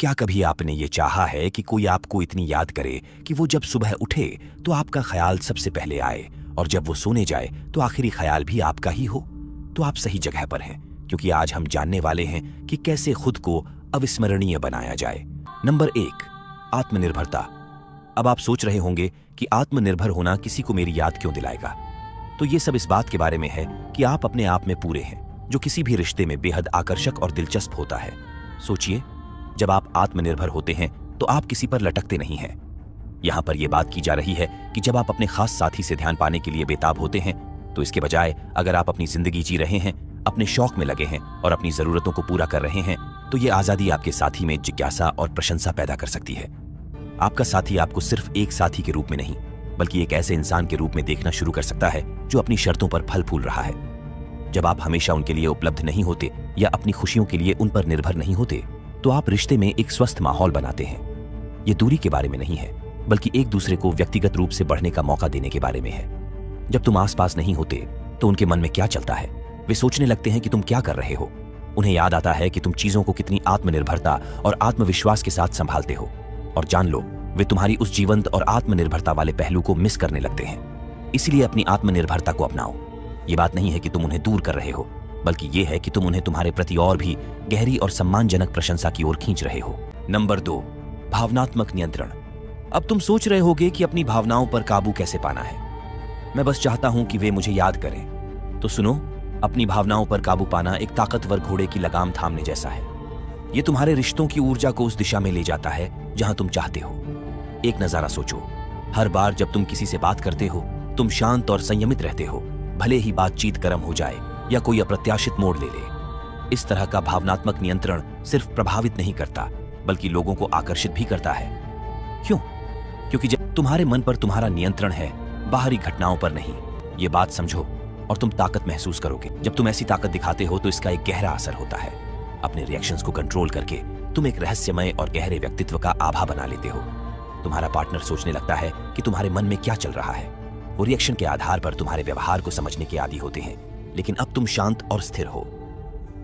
क्या कभी आपने ये चाहा है कि कोई आपको इतनी याद करे कि वो जब सुबह उठे तो आपका ख्याल सबसे पहले आए, और जब वो सोने जाए तो आखिरी ख्याल भी आपका ही हो? तो आप सही जगह पर हैं, क्योंकि आज हम जानने वाले हैं कि कैसे खुद को अविस्मरणीय बनाया जाए। नंबर 1, आत्मनिर्भरता। अब आप सोच रहे होंगे कि आत्मनिर्भर होना किसी को मेरी याद क्यों दिलाएगा? तो ये सब इस बात के बारे में है कि आप अपने आप में पूरे हैं, जो किसी भी रिश्ते में बेहद आकर्षक और दिलचस्प होता है। सोचिए, जब आप आत्मनिर्भर होते हैं तो आप किसी पर लटकते नहीं हैं। यहां पर यह बात की जा रही है कि जब आप अपने खास साथी से ध्यान पाने के लिए बेताब होते हैं, तो इसके बजाय अगर आप अपनी जिंदगी जी रहे हैं, अपने शौक में लगे हैं और अपनी जरूरतों को पूरा कर रहे हैं, तो ये आजादी आपके साथी में जिज्ञासा और प्रशंसा पैदा कर सकती है। आपका साथी आपको सिर्फ एक साथी के रूप में नहीं, बल्कि एक ऐसे इंसान के रूप में देखना शुरू कर सकता है जो अपनी शर्तों पर फल फूल रहा है। जब आप हमेशा उनके लिए उपलब्ध नहीं होते या अपनी खुशियों के लिए उन पर निर्भर नहीं होते, तो आप रिश्ते में एक स्वस्थ माहौल बनाते हैं। ये दूरी के बारे में नहीं है, बल्कि एक दूसरे को व्यक्तिगत रूप से बढ़ने का मौका देने के बारे में है। जब तुम आसपास नहीं होते तो उनके मन में क्या चलता है? वे सोचने लगते हैं कि तुम क्या कर रहे हो। उन्हें याद आता है कि तुम चीजों को कितनी आत्मनिर्भरता और आत्मविश्वास के साथ संभालते हो। और जान लो, वे तुम्हारी उस जीवंत और आत्मनिर्भरता वाले पहलू को मिस करने लगते हैं। इसलिए अपनी आत्मनिर्भरता को अपनाओ। ये बात नहीं है कि तुम उन्हें दूर कर रहे हो, बल्कि ये है कि तुम उन्हें तुम्हारे प्रति और भी गहरी और सम्मानजनक प्रशंसा की ओर खींच रहे हो। नंबर 2, भावनात्मक नियंत्रण। अब तुम सोच रहे होगे कि अपनी भावनाओं पर काबू कैसे पाना है। मैं बस चाहता हूं कि वे मुझे याद करें। तो सुनो, अपनी भावनाओं पर काबू पाना एक ताकतवर घोड़े की लगाम थामने जैसा है। ये तुम्हारे रिश्तों की ऊर्जा को उस दिशा में ले जाता है जहां तुम चाहते हो। एक नजारा सोचो, हर बार जब तुम किसी से बात करते हो, तुम शांत और संयमित रहते हो, भले ही बातचीत गर्म हो जाए या कोई अप्रत्याशित मोड़ ले ले। इस तरह का भावनात्मक नियंत्रण सिर्फ प्रभावित नहीं करता, बल्कि लोगों को आकर्षित भी करता है। क्यों? क्योंकि जब तुम्हारे मन पर तुम्हारा नियंत्रण है, बाहरी घटनाओं पर नहीं। ये बात समझो और तुम ताकत महसूस करोगे। जब तुम ऐसी ताकत दिखाते हो तो इसका एक गहरा असर होता है। अपने रिएक्शंस को कंट्रोल करके तुम एक रहस्यमय और गहरे व्यक्तित्व का आभा बना लेते हो। तुम्हारा पार्टनर सोचने लगता है कि तुम्हारे मन में क्या चल रहा है। वो रिएक्शन के आधार पर तुम्हारे व्यवहार को समझने के आदी होते हैं। लेकिन अब तुम शांत और स्थिर हो।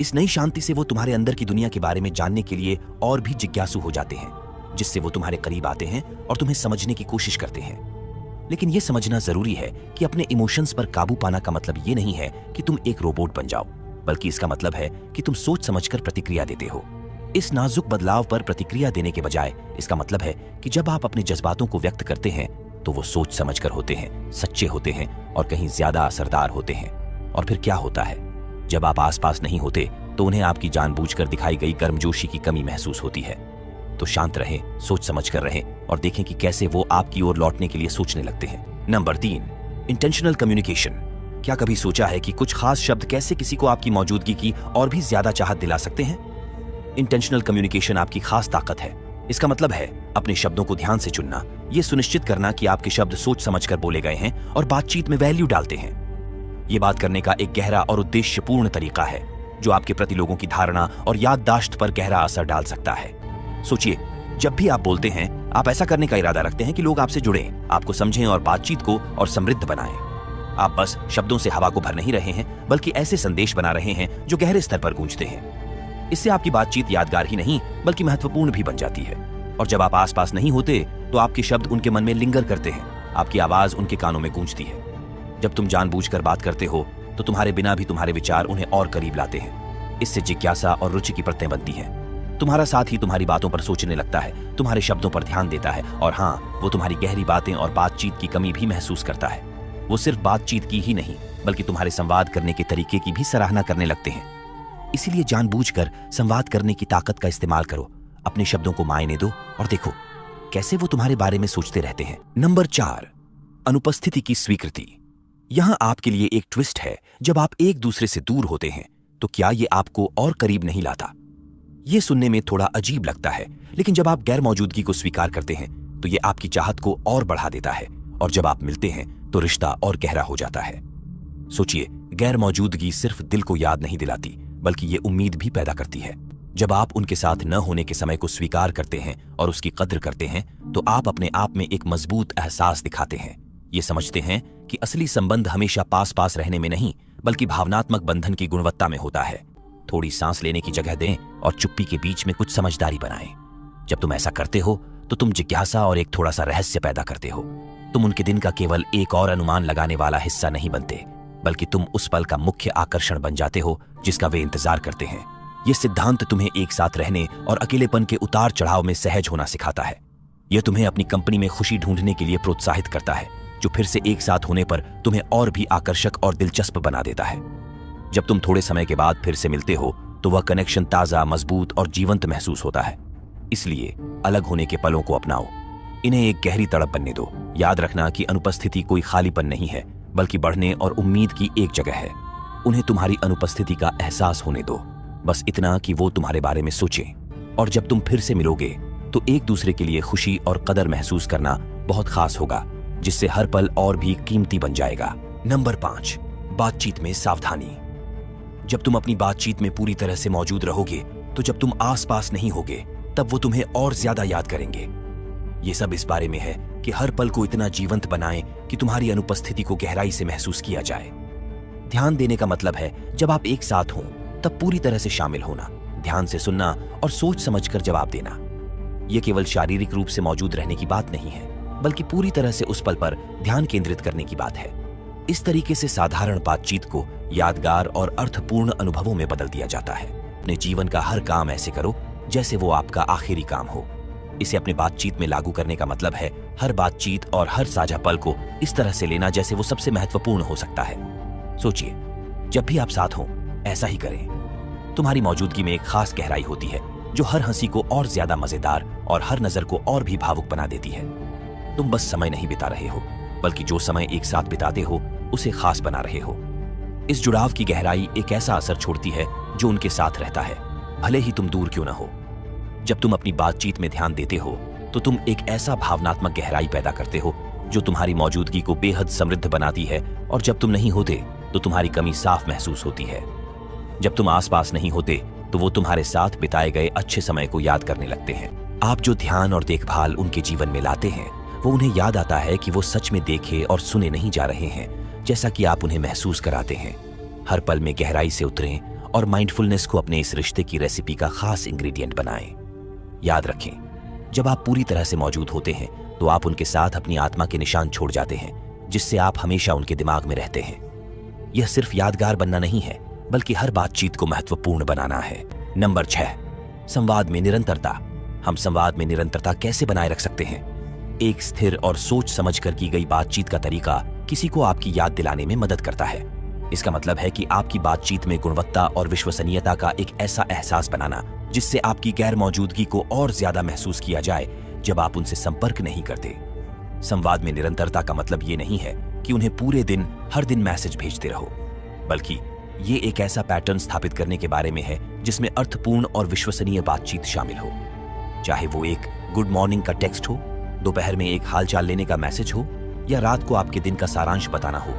इस नई शांति से वो तुम्हारे अंदर की दुनिया के बारे में जानने के लिए और भी जिज्ञासु हो जाते हैं, जिससे वो तुम्हारे करीब आते हैं और तुम्हें समझने की कोशिश करते हैं। लेकिन यह समझना जरूरी है कि अपने इमोशंस पर काबू पाना का मतलब ये नहीं है कि तुम एक रोबोट बन जाओ, बल्कि इसका मतलब है कि तुम सोच समझकर प्रतिक्रिया देते हो। इस नाजुक बदलाव पर प्रतिक्रिया देने के बजाय इसका मतलब है कि जब आप अपने जज्बातों को व्यक्त करते हैं तो वो सोच समझकर होते हैं, सच्चे होते हैं और कहीं ज्यादा असरदार होते हैं। और फिर क्या होता है? जब आप आसपास नहीं होते तो उन्हें आपकी जानबूझकर दिखाई गई गर्मजोशी की कमी महसूस होती है। तो शांत रहें, सोच समझकर रहें और देखें कि कैसे वो आपकी ओर लौटने के लिए सोचने लगते हैं। Number 3, intentional communication. क्या कभी सोचा है कि कुछ खास शब्द कैसे किसी को आपकी मौजूदगी की और भी ज्यादा चाहत दिला सकते हैं? इंटेंशनल कम्युनिकेशन आपकी खास ताकत है। इसका मतलब है अपने शब्दों को ध्यान से चुनना, यह सुनिश्चित करना कि आपके शब्द सोच समझकर बोले गए हैं और बातचीत में वैल्यू डालते हैं। यह बात करने का एक गहरा और उद्देश्यपूर्ण तरीका है जो आपके प्रति लोगों की धारणा और याददाश्त पर गहरा असर डाल सकता है। सोचिए, जब भी आप बोलते हैं, आप ऐसा करने का इरादा रखते हैं कि लोग आपसे जुड़ें, आपको समझें और बातचीत को और समृद्ध बनाएं। आप बस शब्दों से हवा को भर नहीं रहे हैं, बल्कि ऐसे संदेश बना रहे हैं जो गहरे स्तर पर गूंजते हैं। इससे आपकी बातचीत यादगार ही नहीं बल्कि महत्वपूर्ण भी बन जाती है। और जब आप आसपास नहीं होते तो आपके शब्द उनके मन में लिंगर करते हैं, आपकी आवाज उनके कानों में गूंजती है। जब तुम जानबूझकर बात करते हो तो तुम्हारे बिना भी तुम्हारे विचार उन्हें और करीब लाते हैं। इससे जिज्ञासा और रुचि की परतें बनती हैं। तुम्हारा साथी तुम्हारी बातों पर सोचने लगता है, तुम्हारे शब्दों पर ध्यान देता है और हाँ, वो तुम्हारी गहरी बातें और बातचीत की कमी भी महसूस करता है। वो सिर्फ बातचीत की ही नहीं, बल्कि तुम्हारे संवाद करने के तरीके की भी सराहना करने लगते हैं। इसीलिए जानबूझकर संवाद करने की ताकत का इस्तेमाल करो। अपने शब्दों को मायने दो और देखो कैसे वो तुम्हारे बारे में सोचते रहते हैं। नंबर 4, अनुपस्थिति की स्वीकृति। यहां आपके लिए एक ट्विस्ट है। जब आप एक दूसरे से दूर होते हैं तो क्या ये आपको और करीब नहीं लाता? ये सुनने में थोड़ा अजीब लगता है, लेकिन जब आप गैर मौजूदगी को स्वीकार करते हैं तो ये आपकी चाहत को और बढ़ा देता है। और जब आप मिलते हैं तो रिश्ता और गहरा हो जाता है। सोचिए, गैर मौजूदगी सिर्फ दिल को याद नहीं दिलाती, बल्कि ये उम्मीद भी पैदा करती है। जब आप उनके साथ न होने के समय को स्वीकार करते हैं और उसकी कद्र करते हैं, तो आप अपने आप में एक मजबूत एहसास दिखाते हैं। ये समझते हैं कि असली संबंध हमेशा पास पास रहने में नहीं, बल्कि भावनात्मक बंधन की गुणवत्ता में होता है। थोड़ी सांस लेने की जगह दें और चुप्पी के बीच में कुछ समझदारी बनाएं। जब तुम ऐसा करते हो तो तुम जिज्ञासा और एक थोड़ा सा रहस्य पैदा करते हो। तुम उनके दिन का केवल एक और अनुमान लगाने वाला हिस्सा नहीं बनते, बल्कि तुम उस पल का मुख्य आकर्षण बन जाते हो जिसका वे इंतजार करते हैं। यह सिद्धांत तुम्हें एक साथ रहने और अकेलेपन के उतार चढ़ाव में सहज होना सिखाता है। यह तुम्हें अपनी कंपनी में खुशी ढूंढने के लिए प्रोत्साहित करता है, जो फिर से एक साथ होने पर तुम्हें और भी आकर्षक और दिलचस्प बना देता है। जब तुम थोड़े समय के बाद फिर से मिलते हो तो वह कनेक्शन ताजा, मजबूत और जीवंत महसूस होता है। इसलिए अलग होने के पलों को अपनाओ, इन्हें एक गहरी तड़प बनने दो। याद रखना कि अनुपस्थिति कोई खालीपन नहीं है, बल्कि बढ़ने और उम्मीद की एक जगह है। उन्हें तुम्हारी अनुपस्थिति का एहसास होने दो, बस इतना कि वो तुम्हारे बारे में सोचें। और जब तुम फिर से मिलोगे तो एक दूसरे के लिए खुशी और कदर महसूस करना बहुत खास होगा, जिससे हर पल और भी कीमती बन जाएगा। नंबर 5, बातचीत में सावधानी। जब तुम अपनी बातचीत में पूरी तरह से मौजूद रहोगे तो जब तुम आसपास नहीं होगे तब वो तुम्हें और ज्यादा याद करेंगे। ये सब इस बारे में है कि हर पल को इतना जीवंत बनाएं कि तुम्हारी अनुपस्थिति को गहराई से महसूस किया जाए। ध्यान देने का मतलब है जब आप एक साथ हों तब पूरी तरह से शामिल होना, ध्यान से सुनना और सोच समझकर जवाब देना। यह केवल शारीरिक रूप से मौजूद रहने की बात नहीं है, बल्कि पूरी तरह से उस पल पर ध्यान केंद्रित करने की बात है। इस तरीके से साधारण बातचीत को यादगार और अर्थपूर्ण अनुभवों में बदल दिया जाता है। अपने जीवन का हर काम ऐसे करो जैसे वो आपका आखिरी काम हो। इसे अपने बातचीत में लागू करने का मतलब है हर बातचीत और हर साझा पल को इस तरह से लेना जैसे वो सबसे महत्वपूर्ण हो सकता है। सोचिए, जब भी आप साथ हों ऐसा ही करें। तुम्हारी मौजूदगी में एक खास गहराई होती है जो हर हंसी को और ज्यादा मजेदार और हर नजर को और भी भावुक बना देती है। तुम बस समय नहीं बिता रहे हो, बल्कि जो समय एक साथ बिताते हो उसे खास बना रहे हो। इस जुड़ाव की गहराई एक ऐसा असर छोड़ती है जो उनके साथ रहता है, भले ही तुम दूर क्यों न हो। जब तुम अपनी बातचीत में ध्यान देते हो तो तुम एक ऐसा भावनात्मक गहराई पैदा करते हो जो तुम्हारी मौजूदगी को बेहद समृद्ध बनाती है, और जब तुम नहीं होते तो तुम्हारी कमी साफ महसूस होती है। जब तुम आसपास नहीं होते तो वो तुम्हारे साथ बिताए गए अच्छे समय को याद करने लगते हैं। आप जो ध्यान और देखभाल उनके जीवन में लाते हैं वो उन्हें याद आता है कि वो सच में देखे और सुने नहीं जा रहे हैं, जैसा कि आप उन्हें महसूस कराते हैं। हर पल में गहराई से उतरें और माइंडफुलनेस को अपने इस रिश्ते की रेसिपी का खास इंग्रेडिएंट बनाएं। याद रखें, जब आप पूरी तरह से मौजूद होते हैं तो आप उनके साथ अपनी आत्मा के निशान छोड़ जाते हैं, जिससे आप हमेशा उनके दिमाग में रहते हैं। यह सिर्फ यादगार बनना नहीं है, बल्कि हर बातचीत को महत्वपूर्ण बनाना है। नंबर 6, संवाद में निरंतरता। हम संवाद में निरंतरता कैसे बनाए रख सकते हैं? एक स्थिर और सोच समझकर की गई बातचीत का तरीका किसी को आपकी याद दिलाने में मदद करता है। इसका मतलब है कि आपकी बातचीत में गुणवत्ता और विश्वसनीयता का एक ऐसा एहसास बनाना जिससे आपकी गैर मौजूदगी को और ज्यादा महसूस किया जाए जब आप उनसे संपर्क नहीं करते। संवाद में निरंतरता का मतलब ये नहीं है कि उन्हें पूरे दिन हर दिन मैसेज भेजते रहो, बल्कि ये एक ऐसा पैटर्न स्थापित करने के बारे में है जिसमें अर्थपूर्ण और विश्वसनीय बातचीत शामिल हो। चाहे वो एक गुड मॉर्निंग का टेक्स्ट हो, दोपहर में एक हालचाल लेने का मैसेज हो, या रात को आपके दिन का सारांश बताना हो।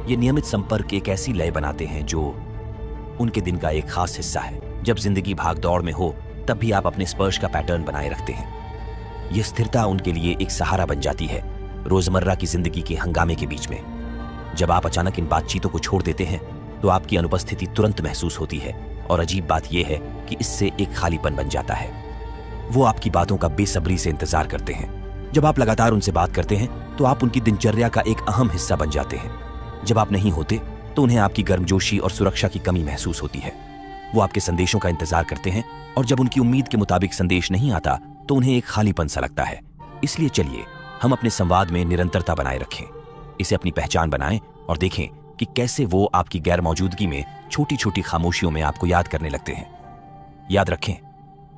ये नियमित संपर्क एक ऐसी लय बनाते हैं जो उनके दिन का एक खास हिस्सा है। जब जिंदगी भाग दौड़ में हो तब भी आप अपने स्पर्श का पैटर्न बनाए रखते हैं। यह स्थिरता उनके लिए एक सहारा बन जाती है रोजमर्रा की जिंदगी के हंगामे के बीच में। जब आप अचानक इन बातचीतों को छोड़ देते हैं तो आपकी अनुपस्थिति तुरंत महसूस होती है, और अजीब बात यह है कि इससे एक खालीपन बन जाता है। वो आपकी बातों का बेसब्री से इंतजार करते हैं। जब आप लगातार उनसे बात करते हैं तो आप उनकी दिनचर्या का एक अहम हिस्सा बन जाते हैं। जब आप नहीं होते तो उन्हें आपकी गर्मजोशी और सुरक्षा की कमी महसूस होती है। वो आपके संदेशों का इंतजार करते हैं, और जब उनकी उम्मीद के मुताबिक संदेश नहीं आता तो उन्हें एक खालीपन सा लगता है। इसलिए चलिए हम अपने संवाद में निरंतरता बनाए रखें, इसे अपनी पहचान बनाएं और देखें कि कैसे वो आपकी गैर मौजूदगी में छोटी छोटी खामोशियों में आपको याद करने लगते हैं। याद रखें,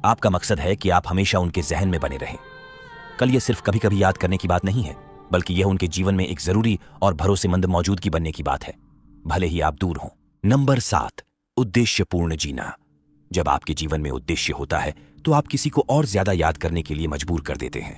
आपका मकसद है कि आप हमेशा उनके जहन में बने रहें। कल यह सिर्फ कभी कभी याद करने की बात नहीं है, बल्कि यह उनके जीवन में एक जरूरी और भरोसेमंद मौजूदगी बनने की बात है, भले ही आप दूर हों। नंबर 7, उद्देश्यपूर्ण जीना। जब आपके जीवन में उद्देश्य होता है तो आप किसी को और ज्यादा याद करने के लिए मजबूर कर देते हैं।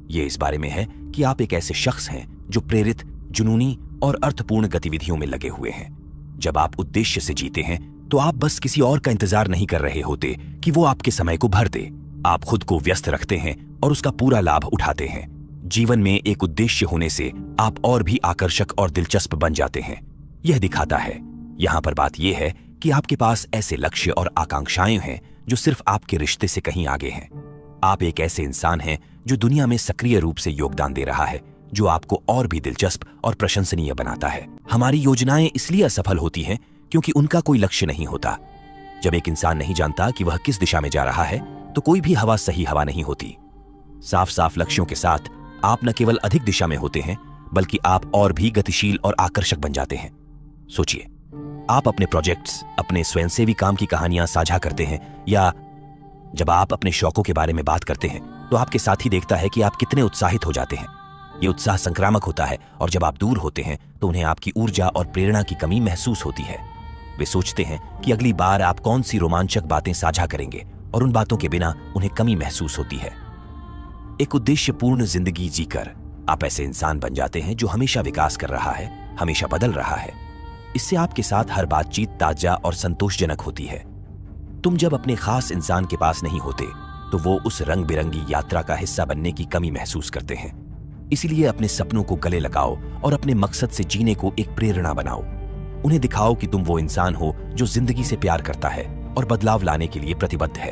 यह इस बारे में है कि आप एक ऐसे शख्स हैं जो प्रेरित, जुनूनी और अर्थपूर्ण गतिविधियों में लगे हुए हैं। जब आप उद्देश्य से जीते हैं तो आप बस किसी और का इंतजार नहीं कर रहे होते कि वो आपके समय को भर दे। आप खुद को व्यस्त रखते हैं और उसका पूरा लाभ उठाते हैं। जीवन में एक उद्देश्य होने से आप और भी आकर्षक और दिलचस्प बन जाते हैं। यह दिखाता है, यहां पर बात यह है कि आपके पास ऐसे लक्ष्य और आकांक्षाएं हैं जो सिर्फ आपके रिश्ते से कहीं आगे हैं। आप एक ऐसे इंसान हैं जो दुनिया में सक्रिय रूप से योगदान दे रहा है, जो आपको और भी दिलचस्प और प्रशंसनीय बनाता है। हमारी योजनाएं इसलिए असफल होती हैं क्योंकि उनका कोई लक्ष्य नहीं होता। जब एक इंसान नहीं जानता कि वह किस दिशा में जा रहा है, तो कोई भी हवा सही हवा नहीं होती। साफ साफ लक्ष्यों के साथ आप न केवल अधिक दिशा में होते हैं, बल्कि आप और भी गतिशील और आकर्षक बन जाते हैं। सोचिए, आप अपने प्रोजेक्ट्स, अपने स्वयंसेवी काम की कहानियां साझा करते हैं, या जब आप अपने शौकों के बारे में बात करते हैं तो आपके साथी देखता है कि आप कितने उत्साहित हो जाते हैं। ये उत्साह संक्रामक होता है, और जब आप दूर होते हैं तो उन्हें आपकी ऊर्जा और प्रेरणा की कमी महसूस होती है। वे सोचते हैं कि अगली बार आप कौन सी रोमांचक बातें साझा करेंगे, और उन बातों के बिना उन्हें कमी महसूस होती है। एक उद्देश्यपूर्ण जिंदगी जीकर आप ऐसे इंसान बन जाते हैं जो हमेशा विकास कर रहा है, हमेशा बदल रहा है। इससे आपके साथ हर बातचीत ताजा और संतोषजनक होती है। तुम जब अपने खास इंसान के पास नहीं होते तो वो उस रंग बिरंगी यात्रा का हिस्सा बनने की कमी महसूस करते हैं। इसलिए अपने सपनों को गले लगाओ और अपने मकसद से जीने को एक प्रेरणा बनाओ। उन्हें दिखाओ कि तुम वो इंसान हो जो जिंदगी से प्यार करता है और बदलाव लाने के लिए प्रतिबद्ध है।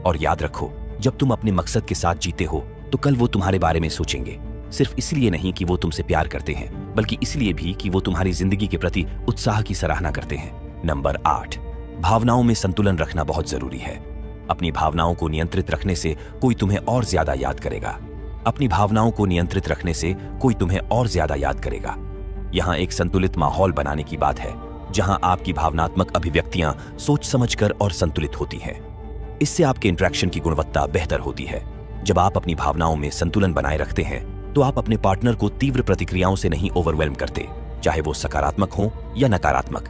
और याद रखो, जब तुम अपने मकसद के साथ जीते हो तो कल वो तुम्हारे बारे में सोचेंगे, सिर्फ इसलिए नहीं कि वो तुमसे प्यार करते हैं, बल्कि इसलिए भी कि वो तुम्हारी जिंदगी के प्रति उत्साह की सराहना करते हैं। नंबर 8, भावनाओं में संतुलन रखना बहुत जरूरी है। अपनी भावनाओं को नियंत्रित रखने से कोई तुम्हें और ज्यादा याद करेगा। अपनी भावनाओं को नियंत्रित रखने से कोई तुम्हें और ज्यादा याद करेगा। यहाँ एक संतुलित माहौल बनाने की बात है, जहाँ आपकी भावनात्मक अभिव्यक्तियां सोच समझकर और संतुलित होती हैं। इससे आपके इंटरेक्शन की गुणवत्ता बेहतर होती है। जब आप अपनी भावनाओं में संतुलन बनाए रखते हैं तो आप अपने पार्टनर को तीव्र प्रतिक्रियाओं से नहीं ओवरवेल्म करते, चाहे वो सकारात्मक हो या नकारात्मक।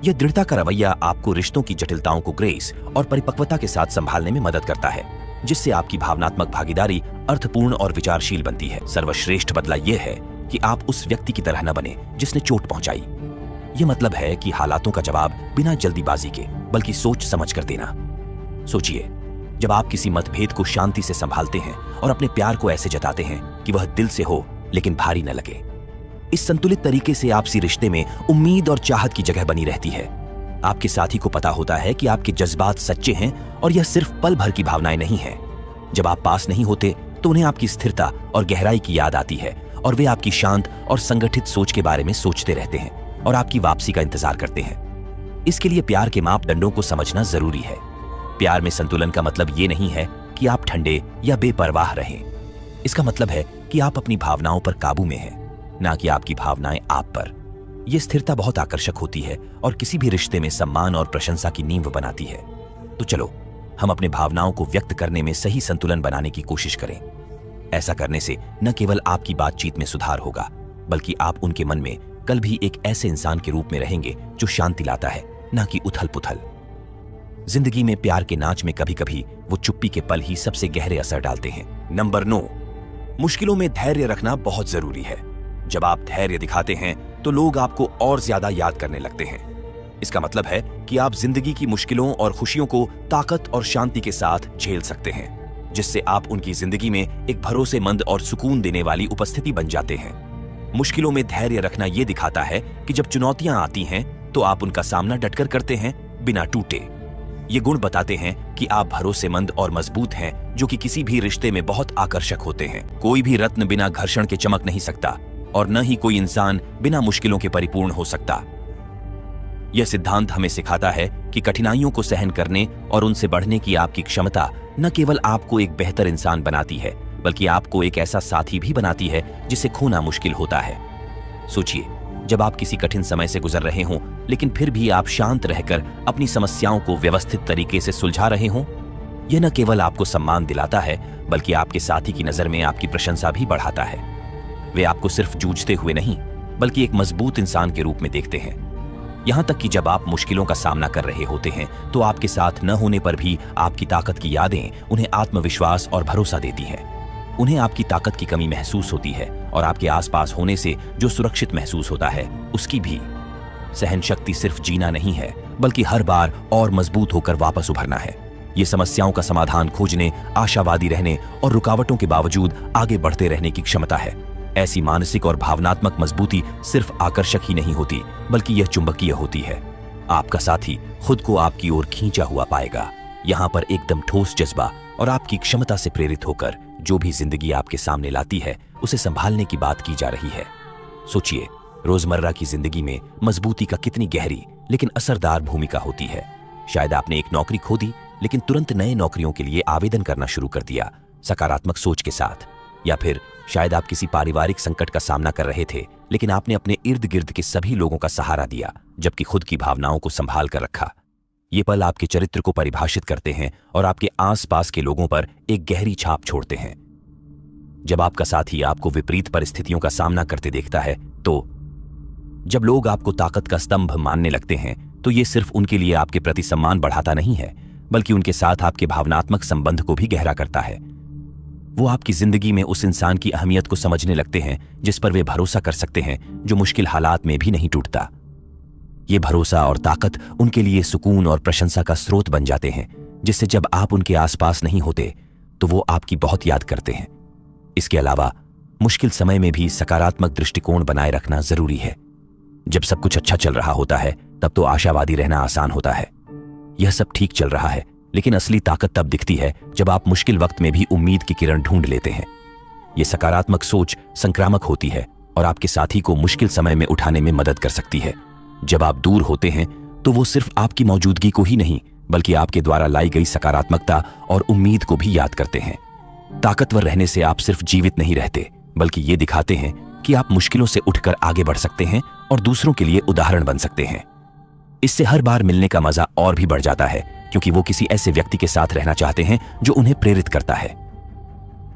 यह दृढ़ता का रवैया आपको रिश्तों की जटिलताओं को ग्रेस और परिपक्वता के साथ संभालने में मदद करता है, जिससे आपकी भावनात्मक भागीदारी अर्थपूर्ण और विचारशील बनती है। सर्वश्रेष्ठ बदला यह है कि आप उस व्यक्ति की तरह न बने जिसने चोट पहुंचाई। यह मतलब है कि हालातों का जवाब बिना जल्दीबाजी के, बल्कि सोच समझ कर देना। सोचिए, जब आप किसी मतभेद को शांति से संभालते हैं और अपने प्यार को ऐसे जताते हैं कि वह दिल से हो लेकिन भारी न लगे। इस संतुलित तरीके से आपसी रिश्ते में उम्मीद और चाहत की जगह बनी रहती है। आपके साथी को पता होता है कि आपके जज्बात सच्चे हैं और यह सिर्फ पल भर की भावनाएं नहीं हैं। जब आप पास नहीं होते तो उन्हें आपकी स्थिरता और गहराई की याद आती है, और वे आपकी शांत और संगठित सोच के बारे में सोचते रहते हैं और आपकी वापसी का इंतजार करते हैं। इसके लिए प्यार के मापदंडों को समझना जरूरी है। प्यार में संतुलन का मतलब ये नहीं है कि आप ठंडे या बेपरवाह रहें। इसका मतलब है कि आप अपनी भावनाओं पर काबू में हैं, ना कि आपकी भावनाएं आप पर। यह स्थिरता बहुत आकर्षक होती है और किसी भी रिश्ते में सम्मान और प्रशंसा की नींव बनाती है। तो चलो, हम अपने भावनाओं को व्यक्त करने में सही संतुलन बनाने की कोशिश करें। ऐसा करने से न केवल आपकी बातचीत में सुधार होगा, बल्कि आप उनके मन में कल भी एक ऐसे इंसान के रूप में रहेंगे जो शांति लाता है, ना कि उथल पुथल। जिंदगी में प्यार के नाच में कभी कभी वो चुप्पी के पल ही सबसे गहरे असर डालते हैं। नंबर 9, मुश्किलों में धैर्य रखना बहुत जरूरी है। जब आप धैर्य दिखाते हैं तो लोग आपको और ज्यादा याद करने लगते हैं। इसका मतलब है कि आप जिंदगी की मुश्किलों और खुशियों को ताकत और शांति के साथ झेल सकते हैं, जिससे आप उनकी जिंदगी में एक भरोसेमंद और सुकून देने वाली उपस्थिति बन जाते हैं। मुश्किलों में धैर्य रखना यह दिखाता है कि जब चुनौतियां आती हैं तो आप उनका सामना डटकर करते हैं, बिना टूटे। ये गुण बताते हैं कि आप भरोसेमंद और मजबूत हैं, जो कि किसी भी रिश्ते में बहुत आकर्षक होते हैं। कोई भी रत्न बिना घर्षण के चमक नहीं सकता, और न ही कोई इंसान बिना मुश्किलों के परिपूर्ण हो सकता। यह सिद्धांत हमें सिखाता है कि कठिनाइयों को सहन करने और उनसे बढ़ने की आपकी क्षमता न केवल आपको एक बेहतर इंसान बनाती है, बल्कि आपको एक ऐसा साथी भी बनाती है जिसे खोना मुश्किल होता है। सोचिए, जब आप किसी कठिन समय से गुजर रहे हों, लेकिन फिर भी आप शांत रहकर अपनी समस्याओं को व्यवस्थित तरीके से सुलझा रहे हों, यह न केवल आपको सम्मान दिलाता है, बल्कि आपके साथी की नजर में आपकी प्रशंसा भी बढ़ाता है। वे आपको सिर्फ जूझते हुए नहीं, बल्कि एक मजबूत इंसान के रूप में देखते हैं। यहां तक कि जब आप मुश्किलों का सामना कर रहे होते हैं तो आपके साथ न होने पर भी आपकी ताकत की यादें उन्हें आत्मविश्वास और भरोसा देती हैं। उन्हें आपकी ताकत की कमी महसूस होती है, और आपके आसपास होने से जो सुरक्षित महसूस होता है उसकी भी। सहन शक्ति सिर्फ जीना नहीं है, बल्कि हर बार और मजबूत होकर वापस उभरना है। ये समस्याओं का समाधान खोजने, आशावादी रहने और रुकावटों के बावजूद आगे बढ़ते रहने की क्षमता है। ऐसी मानसिक और भावनात्मक मजबूती सिर्फ आकर्षक ही नहीं होती, बल्कि यह चुंबकीय होती है। आपका साथी खुद को आपकी ओर खींचा हुआ पाएगा। यहाँ पर एकदम ठोस जज्बा और आपकी क्षमता से प्रेरित होकर जो भी जिंदगी आपके सामने लाती है उसे संभालने की बात की जा रही है। सोचिए, रोजमर्रा की जिंदगी में मजबूती का कितनी गहरी लेकिन असरदार भूमिका होती है। शायद आपने एक नौकरी खो दी, लेकिन तुरंत नए नौकरियों के लिए आवेदन करना शुरू कर दिया सकारात्मक सोच के साथ। या फिर शायद आप किसी पारिवारिक संकट का सामना कर रहे थे, लेकिन आपने अपने इर्द गिर्द के सभी लोगों का सहारा दिया, जबकि खुद की भावनाओं को संभाल कर रखा। ये पल आपके चरित्र को परिभाषित करते हैं और आपके आसपास के लोगों पर एक गहरी छाप छोड़ते हैं। जब आपका साथी आपको विपरीत परिस्थितियों का सामना करते देखता है, तो जब लोग आपको ताकत का स्तंभ मानने लगते हैं, तो ये सिर्फ उनके लिए आपके प्रति सम्मान बढ़ाता नहीं है, बल्कि उनके साथ आपके भावनात्मक संबंध को भी गहरा करता है। वो आपकी जिंदगी में उस इंसान की अहमियत को समझने लगते हैं जिस पर वे भरोसा कर सकते हैं, जो मुश्किल हालात में भी नहीं टूटता। ये भरोसा और ताकत उनके लिए सुकून और प्रशंसा का स्रोत बन जाते हैं, जिससे जब आप उनके आसपास नहीं होते तो वो आपकी बहुत याद करते हैं। इसके अलावा मुश्किल समय में भी सकारात्मक दृष्टिकोण बनाए रखना जरूरी है। जब सब कुछ अच्छा चल रहा होता है तब तो आशावादी रहना आसान होता है। यह सब ठीक चल रहा है, लेकिन असली ताकत तब दिखती है जब आप मुश्किल वक्त में भी उम्मीद की किरण ढूंढ लेते हैं। यह सकारात्मक सोच संक्रामक होती है और आपके साथी को मुश्किल समय में उठाने में मदद कर सकती है। जब आप दूर होते हैं तो वो सिर्फ आपकी मौजूदगी को ही नहीं, बल्कि आपके द्वारा लाई गई सकारात्मकता और उम्मीद को भी याद करते हैं। ताकतवर रहने से आप सिर्फ जीवित नहीं रहते, बल्कि ये दिखाते हैं कि आप मुश्किलों से उठकर आगे बढ़ सकते हैं और दूसरों के लिए उदाहरण बन सकते हैं। इससे हर बार मिलने का मजा और भी बढ़ जाता है, क्योंकि वो किसी ऐसे व्यक्ति के साथ रहना चाहते हैं जो उन्हें प्रेरित करता है।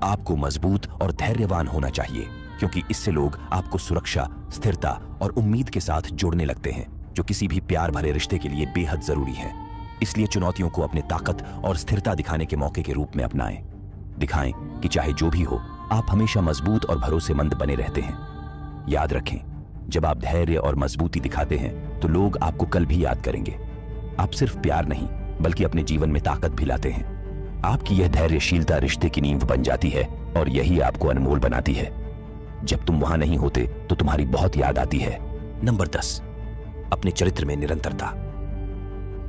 आपको मजबूत और धैर्यवान होना चाहिए, क्योंकि इससे लोग आपको सुरक्षा, स्थिरता और उम्मीद के साथ जोड़ने लगते हैं, जो किसी भी प्यार भरे रिश्ते के लिए बेहद जरूरी है। इसलिए चुनौतियों को अपने ताकत और स्थिरता दिखाने के मौके के रूप में अपनाएं। दिखाएं कि चाहे जो भी हो, आप हमेशा मजबूत और भरोसेमंद बने रहते हैं। याद रखें, जब आप धैर्य और मजबूती दिखाते हैं तो लोग आपको कल भी याद करेंगे। आप सिर्फ प्यार नहीं, बल्कि अपने जीवन में ताकत भी लाते हैं। आपकी यह धैर्यशीलता रिश्ते की नींव बन जाती है और यही आपको अनमोल बनाती है। जब तुम वहां नहीं होते तो तुम्हारी बहुत याद आती है। नंबर 10, अपने चरित्र में निरंतरता।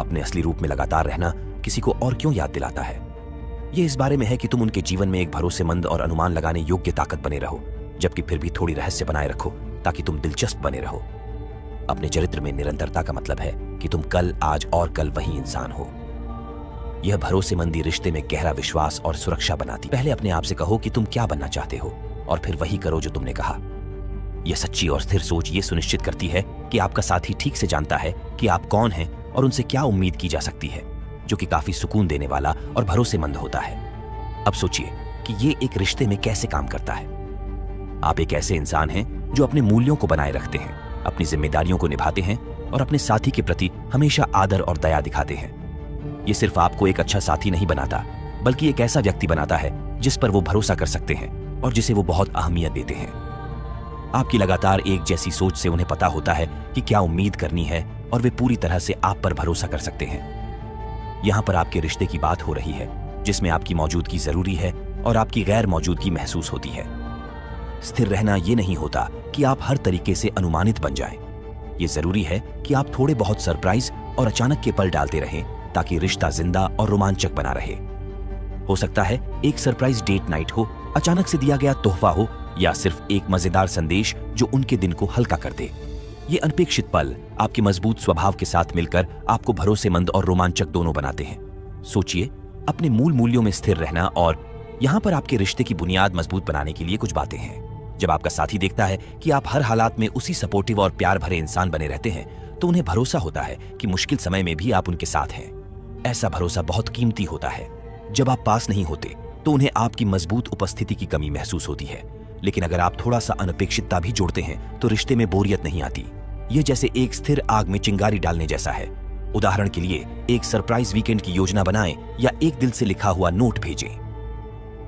अपने असली रूप में लगातार रहना किसी को और क्यों याद दिलाता है? यह इस बारे में है कि तुम उनके जीवन में एक भरोसेमंद और अनुमान लगाने योग्य ताकत बने रहो, जबकि फिर भी थोड़ी रहस्य बनाए रखो ताकि तुम दिलचस्प बने रहो। अपने चरित्र में निरंतरता का मतलब है कि तुम कल, आज और कल वही इंसान हो। यह भरोसेमंदी रिश्ते में गहरा विश्वास और सुरक्षा बनाती। पहले अपने आप से कहो कि तुम क्या बनना चाहते हो और फिर वही करो जो तुमने कहा। यह सच्ची और स्थिर सोच ये सुनिश्चित करती है कि आपका साथी ठीक से जानता है कि आप कौन हैं और उनसे क्या उम्मीद की जा सकती है, जो कि काफी सुकून देने वाला और भरोसेमंद होता है। अब सोचिए कि ये एक रिश्ते में कैसे काम करता है। आप एक ऐसे इंसान हैं जो अपने मूल्यों को बनाए रखते हैं, अपनी जिम्मेदारियों को निभाते हैं और अपने साथी के प्रति हमेशा आदर और दया दिखाते हैं। ये सिर्फ आपको एक अच्छा साथी नहीं बनाता, बल्कि एक ऐसा व्यक्ति बनाता है जिस पर वो भरोसा कर सकते हैं और जिसे वो बहुत अहमियत देते हैं। आपकी लगातार एक जैसी सोच से उन्हें पता होता है कि क्या उम्मीद करनी है और वे पूरी तरह से आप पर भरोसा कर सकते हैं। यहां पर आपके रिश्ते की बात हो रही है, जिसमें आपकी मौजूदगी जरूरी है और आपकी गैर मौजूदगी महसूस होती है। स्थिर रहना यह नहीं होता कि आप हर तरीके से अनुमानित बन जाएं। ये जरूरी है कि आप थोड़े बहुत सरप्राइज और अचानक के पल डालते रहें, ताकि रिश्ता जिंदा और रोमांचक बना रहे। हो सकता है एक सरप्राइज डेट नाइट हो, अचानक से दिया गया तोहफा हो, या सिर्फ एक मजेदार संदेश जो उनके दिन को हल्का कर दे। ये अनपेक्षित पल आपके मजबूत स्वभाव के साथ मिलकर आपको भरोसेमंद और रोमांचक दोनों बनाते हैं। सोचिए, अपने मूल मूल्यों में स्थिर रहना, और यहां पर आपके रिश्ते की बुनियाद मजबूत बनाने के लिए कुछ बातें हैं। जब आपका साथी देखता है कि आप हर हालात में उसी सपोर्टिव और प्यार भरे इंसान बने रहते हैं, तो उन्हें भरोसा होता है कि मुश्किल समय में भी आप उनके साथ हैं। ऐसा भरोसा बहुत कीमती होता है। जब आप पास नहीं होते तो उन्हें आपकी मजबूत उपस्थिति की कमी महसूस होती है, लेकिन अगर आप थोड़ा सा अनपेक्षितता भी जोड़ते हैं तो रिश्ते में बोरियत नहीं आती। यह जैसे एक स्थिर आग में चिंगारी डालने जैसा है। उदाहरण के लिए, एक सरप्राइज वीकेंड की योजना बनाएं या एक दिल से लिखा हुआ नोट भेजें।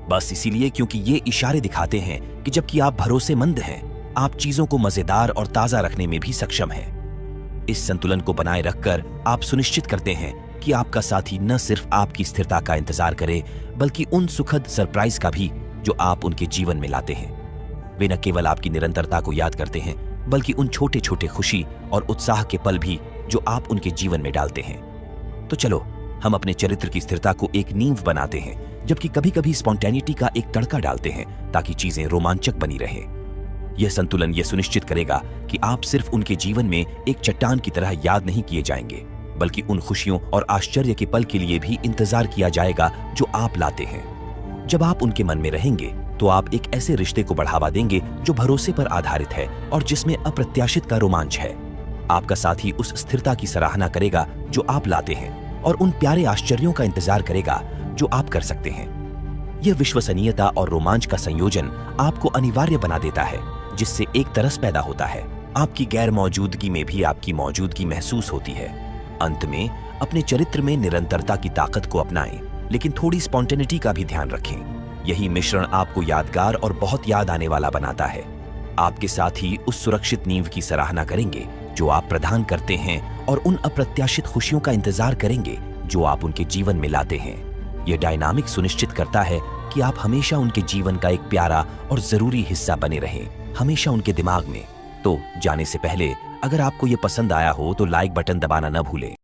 बस इसीलिए क्योंकि ये इशारे दिखाते हैं कि जबकि आप भरोसेमंद हैं, आप चीजों को मजेदार और ताजा रखने में भी सक्षम हैं। इस संतुलन को बनाए रखकर आप सुनिश्चित करते हैं कि आपका साथी न सिर्फ आपकी स्थिरता का इंतजार करे, बल्कि उन सुखद सरप्राइज का भी जो आप उनके जीवन में लाते हैं। वे न केवल आपकी निरंतरता को याद करते हैं, बल्कि उन छोटे छोटे खुशी और उत्साह के पल भी जो आप उनके जीवन में डालते हैं। तो चलो हम अपने चरित्र की स्थिरता को एक नींव बनाते हैं, जबकि कभी-कभी स्पॉन्टेनिटी का एक तड़का डालते हैं ताकि चीजें रोमांचक बनी रहें। यह संतुलन यह सुनिश्चित करेगा कि आप सिर्फ उनके जीवन में एक चट्टान की तरह याद नहीं किए जाएंगे, बल्कि उन खुशियों और आश्चर्य के पल के लिए भी इंतजार किया जाएगा जो आप लाते हैं। जब आप उनके मन में रहेंगे तो आप एक ऐसे रिश्ते को बढ़ावा देंगे जो भरोसे पर आधारित है और जिसमें अप्रत्याशित का रोमांच है। आपका साथी उस स्थिरता की सराहना करेगा जो आप लाते हैं और उन प्यारे आश्चर्यों का इंतजार करेगा जो आप कर सकते हैं। यह विश्वसनीयता और रोमांच का संयोजन आपको अनिवार्य बना देता है, जिससे एक तरस पैदा होता है। आपकी गैर मौजूदगी में भी आपकी मौजूदगी महसूस होती है। अंत में अपने चरित्र में निरंतरता की ताकत को अपनाएं, लेकिन थोड़ी स्पॉन्टेनिटी का भी ध्यान रखें। यही मिश्रण आपको यादगार और बहुत याद आने वाला बनाता है। आपके साथ ही उस सुरक्षित नींव की सराहना करेंगे जो आप प्रदान करते हैं और उन अप्रत्याशित खुशियों का इंतजार करेंगे जो आप उनके जीवन में लाते हैं। यह डायनामिक सुनिश्चित करता है कि आप हमेशा उनके जीवन का एक प्यारा और जरूरी हिस्सा बने रहें, हमेशा उनके दिमाग में। तो जाने से पहले अगर आपको ये पसंद आया हो तो लाइक बटन दबाना न भूलें।